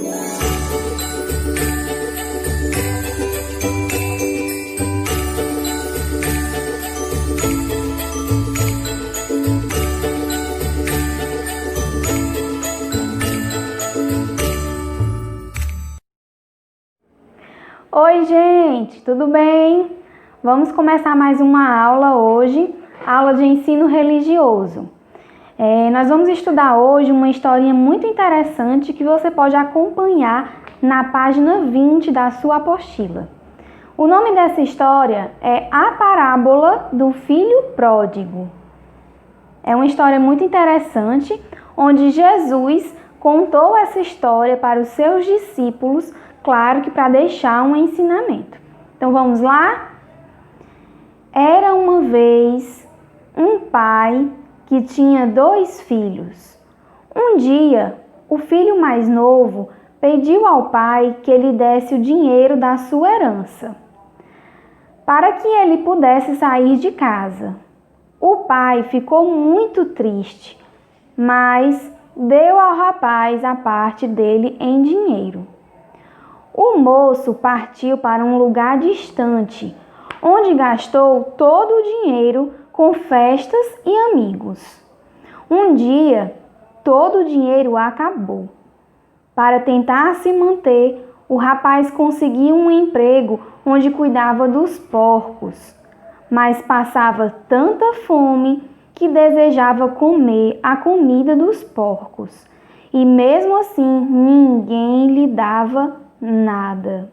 Oi, gente, tudo bem? Vamos começar mais uma aula hoje, aula de ensino religioso. Nós vamos estudar hoje uma historinha muito interessante que você pode acompanhar na página 20 da sua apostila. O nome dessa história é A Parábola do Filho Pródigo. É uma história muito interessante, onde Jesus contou essa história para os seus discípulos, claro que para deixar um ensinamento. Então vamos lá? Era uma vez um pai que tinha 2 filhos. Um dia, o filho mais novo pediu ao pai que lhe desse o dinheiro da sua herança, para que ele pudesse sair de casa. O pai ficou muito triste, mas deu ao rapaz a parte dele em dinheiro. O moço partiu para um lugar distante, onde gastou todo o dinheiro com festas e amigos. Um dia, todo o dinheiro acabou. Para tentar se manter, o rapaz conseguiu um emprego onde cuidava dos porcos, mas passava tanta fome que desejava comer a comida dos porcos, e mesmo assim ninguém lhe dava nada.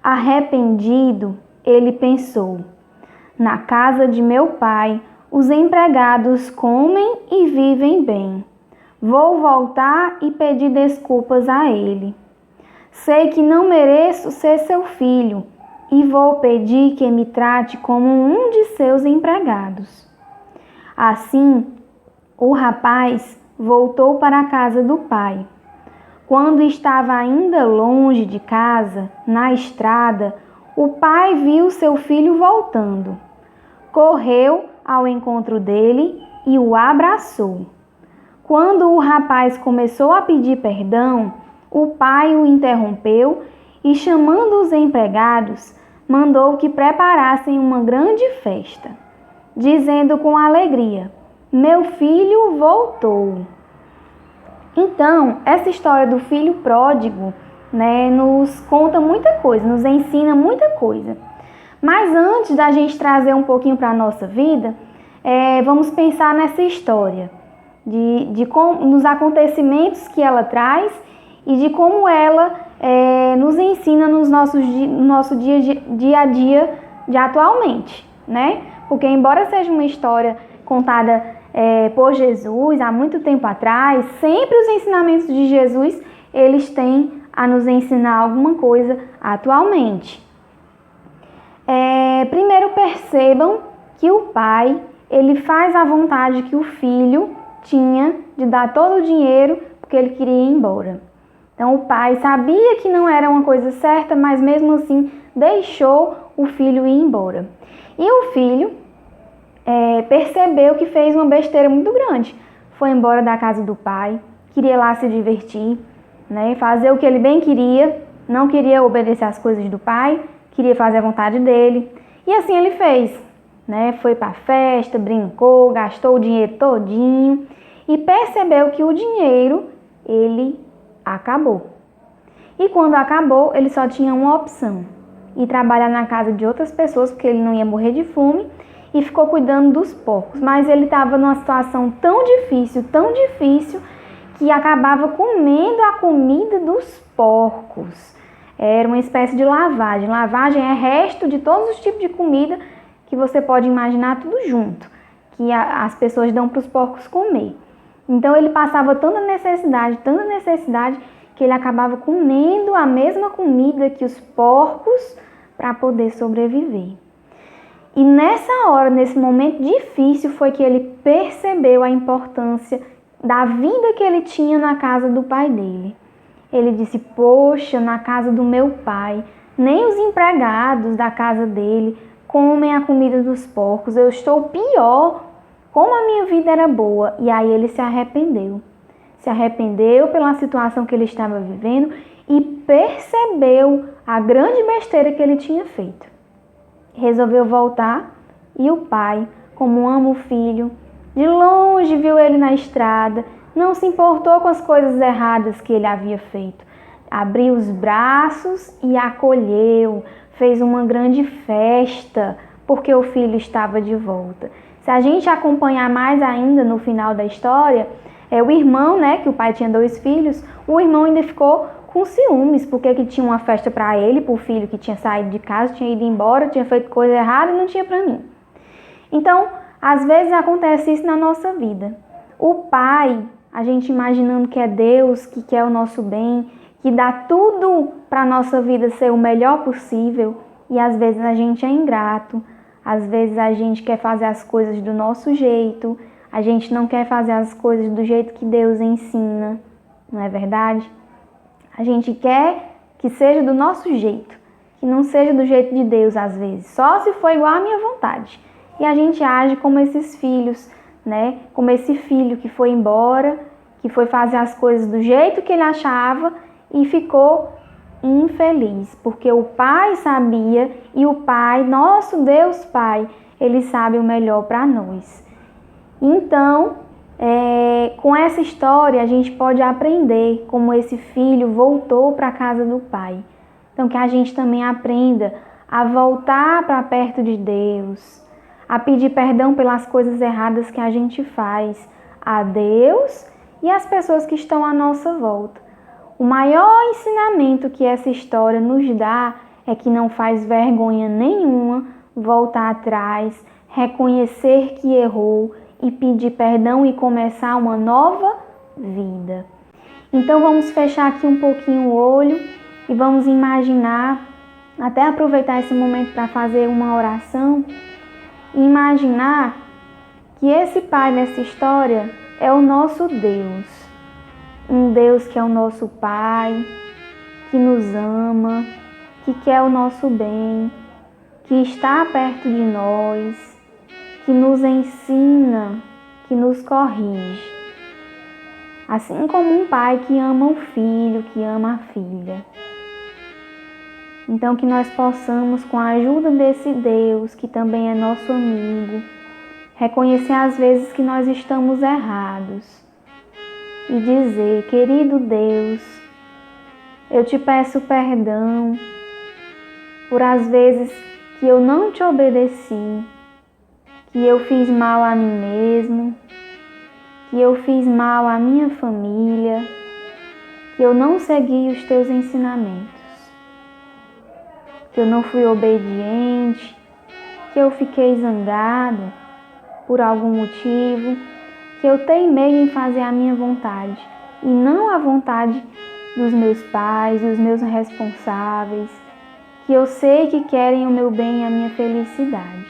Arrependido, ele pensou: na casa de meu pai, os empregados comem e vivem bem. Vou voltar e pedir desculpas a ele. Sei que não mereço ser seu filho e vou pedir que me trate como um de seus empregados. Assim, o rapaz voltou para a casa do pai. Quando estava ainda longe de casa, na estrada, o pai viu seu filho voltando. Correu ao encontro dele e o abraçou. Quando o rapaz começou a pedir perdão, o pai o interrompeu e, chamando os empregados, mandou que preparassem uma grande festa, dizendo com alegria: meu filho voltou. Então, essa história do filho pródigo, nos conta muita coisa, nos ensina muita coisa. Mas antes da gente trazer um pouquinho para a nossa vida, vamos pensar nessa história, nos acontecimentos que ela traz e de como ela nos ensina no nosso dia a dia de atualmente, né? Porque embora seja uma história contada por Jesus há muito tempo atrás, sempre os ensinamentos de Jesus, eles têm a nos ensinar alguma coisa atualmente. Primeiro percebam que o pai, ele faz a vontade que o filho tinha de dar todo o dinheiro porque ele queria ir embora. Então o pai sabia que não era uma coisa certa, mas mesmo assim deixou o filho ir embora. E o filho percebeu que fez uma besteira muito grande. Foi embora da casa do pai, queria lá se divertir, fazer o que ele bem queria, não queria obedecer às coisas do pai, queria fazer a vontade dele. E assim ele fez, foi para a festa, brincou, gastou o dinheiro todinho e percebeu que o dinheiro, ele acabou. E quando acabou, ele só tinha uma opção: ir trabalhar na casa de outras pessoas, porque ele não ia morrer de fome, e ficou cuidando dos porcos. Mas ele estava numa situação tão difícil, que acabava comendo a comida dos porcos. Era uma espécie de lavagem. Lavagem é resto de todos os tipos de comida que você pode imaginar, tudo junto, que as pessoas dão para os porcos comer. Então ele passava tanta necessidade, que ele acabava comendo a mesma comida que os porcos para poder sobreviver. E nessa hora, nesse momento difícil, foi que ele percebeu a importância da vida que ele tinha na casa do pai dele. Ele disse: poxa, na casa do meu pai, nem os empregados da casa dele comem a comida dos porcos, eu estou pior, como a minha vida era boa. E aí ele se arrependeu. se arrependeu pela situação que ele estava vivendo e percebeu a grande besteira que ele tinha feito. Resolveu voltar e o pai, como ama o filho, de longe viu ele na estrada, não se importou com as coisas erradas que ele havia feito. Abriu os braços e acolheu, fez uma grande festa, porque o filho estava de volta. Se a gente acompanhar mais ainda no final da história, o irmão, né, que o pai tinha 2 filhos, o irmão ainda ficou com ciúmes, porque que tinha uma festa para ele, para o filho que tinha saído de casa, tinha ido embora, tinha feito coisa errada e não tinha para mim. Então, às vezes acontece isso na nossa vida. O pai, a gente imaginando que é Deus, que quer o nosso bem, que dá tudo para a nossa vida ser o melhor possível, e às vezes a gente é ingrato, às vezes a gente quer fazer as coisas do nosso jeito, a gente não quer fazer as coisas do jeito que Deus ensina, não é verdade? A gente quer que seja do nosso jeito, que não seja do jeito de Deus às vezes, só se for igual à minha vontade. E a gente age como esses filhos, né? Como esse filho que foi embora, que foi fazer as coisas do jeito que ele achava e ficou infeliz, porque o pai sabia e o pai, nosso Deus Pai, ele sabe o melhor para nós. Então, com essa história a gente pode aprender como esse filho voltou para a casa do pai. Então, que a gente também aprenda a voltar para perto de Deus, a pedir perdão pelas coisas erradas que a gente faz a Deus e às pessoas que estão à nossa volta. O maior ensinamento que essa história nos dá é que não faz vergonha nenhuma voltar atrás, reconhecer que errou e pedir perdão e começar uma nova vida. Então vamos fechar aqui um pouquinho o olho e vamos imaginar, até aproveitar esse momento para fazer uma oração, e imaginar que esse pai nessa história é o nosso Deus. Um Deus que é o nosso Pai, que nos ama, que quer o nosso bem, que está perto de nós, que nos ensina, que nos corrige. Assim como um pai que ama o filho, que ama a filha. Então que nós possamos, com a ajuda desse Deus, que também é nosso amigo, reconhecer às vezes que nós estamos errados e dizer: querido Deus, eu te peço perdão por as vezes que eu não te obedeci, que eu fiz mal a mim mesmo, que eu fiz mal à minha família, que eu não segui os teus ensinamentos, que eu não fui obediente, que eu fiquei zangado por algum motivo, que eu teimei em fazer a minha vontade e não a vontade dos meus pais, dos meus responsáveis, que eu sei que querem o meu bem e a minha felicidade.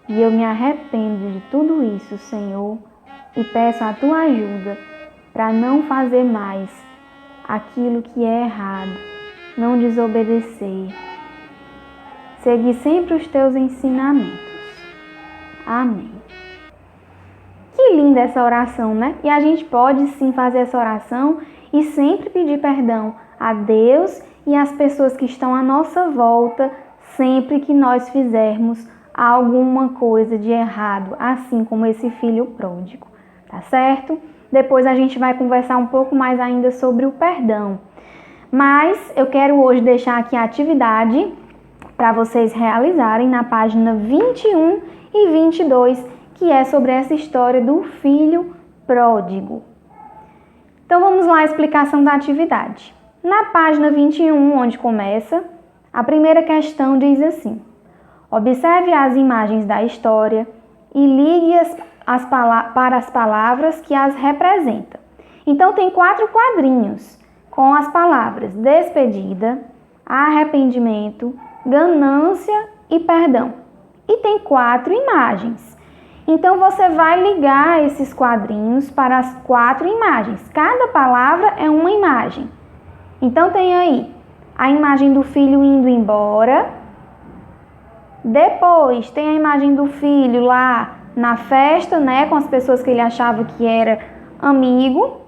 E eu me arrependo de tudo isso, Senhor, e peço a tua ajuda para não fazer mais aquilo que é errado, não desobedecer, seguir sempre os teus ensinamentos. Amém. Que linda essa oração, né? E a gente pode sim fazer essa oração e sempre pedir perdão a Deus e às pessoas que estão à nossa volta sempre que nós fizermos alguma coisa de errado, assim como esse filho pródigo, tá certo? Depois a gente vai conversar um pouco mais ainda sobre o perdão. Mas eu quero hoje deixar aqui a atividade para vocês realizarem na página 21 e 22, que é sobre essa história do filho pródigo. Então vamos lá, a explicação da atividade. Na página 21, onde começa, a primeira questão diz assim: observe as imagens da história e ligue-as para as palavras que as representam. Então tem 4 quadrinhos com as palavras despedida, arrependimento, ganância e perdão. E tem 4 imagens. Então você vai ligar esses quadrinhos para as 4 imagens. Cada palavra é uma imagem. Então tem aí a imagem do filho indo embora. Depois tem a imagem do filho lá na festa, né, com as pessoas que ele achava que era amigo.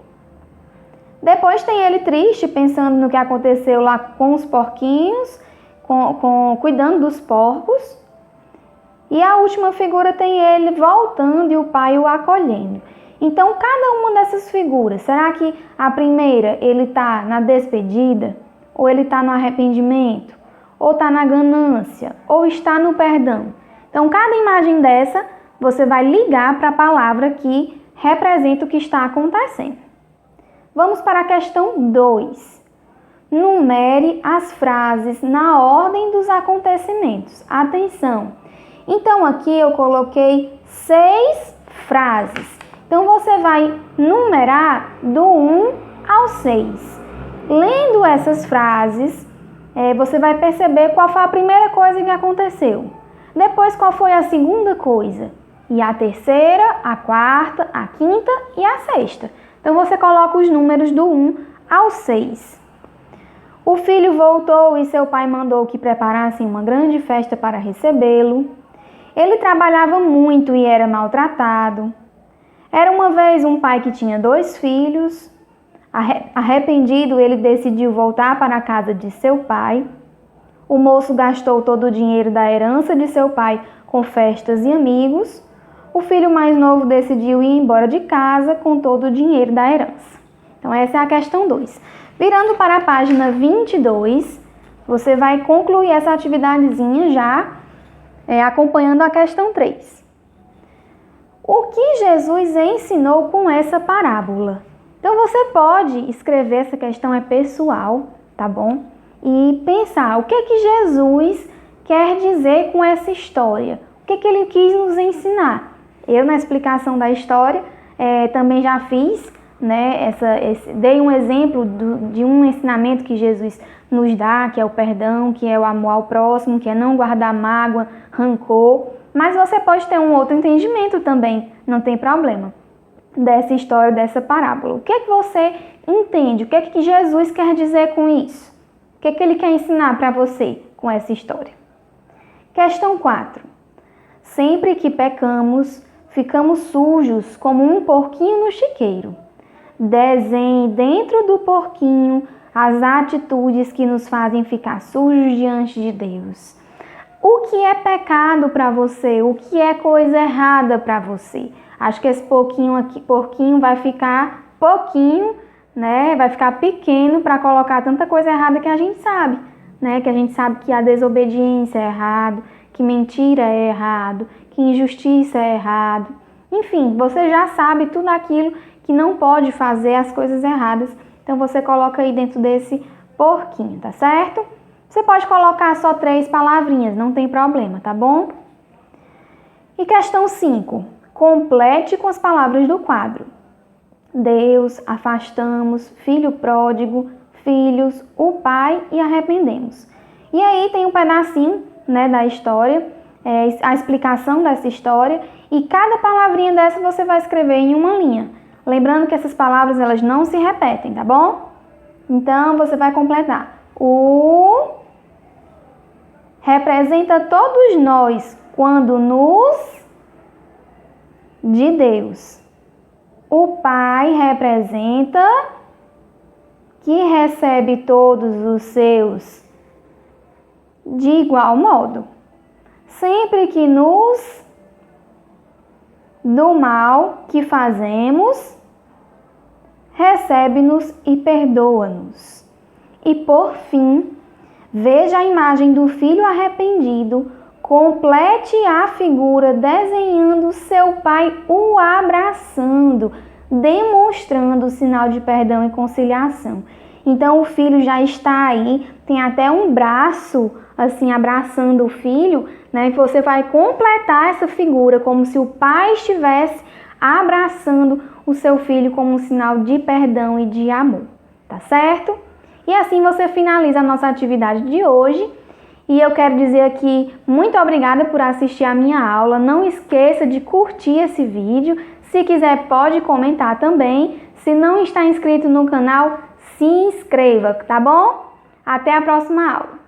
Depois tem ele triste, pensando no que aconteceu lá com os porquinhos, cuidando dos porcos. E a última figura tem ele voltando e o pai o acolhendo. Então, cada uma dessas figuras, será que a primeira ele está na despedida? Ou ele está no arrependimento? Ou está na ganância? Ou está no perdão? Então, cada imagem dessa, você vai ligar para a palavra que representa o que está acontecendo. Vamos para a questão 2. Numere as frases na ordem dos acontecimentos. Atenção! Então, aqui eu coloquei 6 frases. Então, você vai numerar do 1 ao 6. Lendo essas frases, você vai perceber qual foi a primeira coisa que aconteceu. Depois, qual foi a segunda coisa. E a terceira, a quarta, a quinta e a sexta. Então, você coloca os números do 1 ao 6. O filho voltou e seu pai mandou que preparassem uma grande festa para recebê-lo. Ele trabalhava muito e era maltratado. Era uma vez um pai que tinha 2 filhos. Arrependido, ele decidiu voltar para a casa de seu pai. O moço gastou todo o dinheiro da herança de seu pai com festas e amigos. O filho mais novo decidiu ir embora de casa com todo o dinheiro da herança. Então, essa é a questão 2. Virando para a página 22, você vai concluir essa atividadezinha já acompanhando a questão 3. O que Jesus ensinou com essa parábola? Então, você pode escrever, essa questão é pessoal, tá bom? E pensar, o que Jesus quer dizer com essa história? O que ele quis nos ensinar? Eu, na explicação da história, também já fiz, né, dei um exemplo de um ensinamento que Jesus nos dá, que é o perdão, que é o amor ao próximo, que é não guardar mágoa, rancor. Mas você pode ter um outro entendimento também, não tem problema, dessa história, dessa parábola. O que é que você entende? O que é que Jesus quer dizer com isso? O que é que ele quer ensinar para você com essa história? Questão 4. Sempre que pecamos, ficamos sujos como um porquinho no chiqueiro. Desenhe dentro do porquinho as atitudes que nos fazem ficar sujos diante de Deus. O que é pecado para você? O que é coisa errada para você? Acho que esse porquinho vai ficar pouquinho, né? Vai ficar pequeno para colocar tanta coisa errada que a gente sabe, né? Que a gente sabe que a desobediência é errado, que mentira é errado, que injustiça é errado. Enfim, você já sabe tudo aquilo que não pode fazer, as coisas erradas. Então, você coloca aí dentro desse porquinho, tá certo? Você pode colocar só 3 palavrinhas, não tem problema, tá bom? E questão 5. Complete com as palavras do quadro. Deus, afastamos, filho pródigo, filhos, o pai e arrependemos. E aí tem um pedacinho, né, da história, a explicação dessa história, e cada palavrinha dessa você vai escrever em uma linha. Lembrando que essas palavras elas não se repetem, tá bom? Então você vai completar. O representa todos nós quando nos de Deus. O Pai representa que recebe todos os seus de igual modo. Sempre que nos do mal que fazemos, recebe-nos e perdoa-nos. E por fim, veja a imagem do filho arrependido, complete a figura desenhando seu pai o abraçando, demonstrando o sinal de perdão e conciliação. Então o filho já está aí, tem até um braço assim abraçando o filho, né? Você vai completar essa figura como se o pai estivesse abraçando o seu filho como um sinal de perdão e de amor, tá certo? E assim você finaliza a nossa atividade de hoje. E eu quero dizer aqui, muito obrigada por assistir a minha aula. Não esqueça de curtir esse vídeo. Se quiser, pode comentar também. Se não está inscrito no canal, se inscreva, tá bom? Até a próxima aula.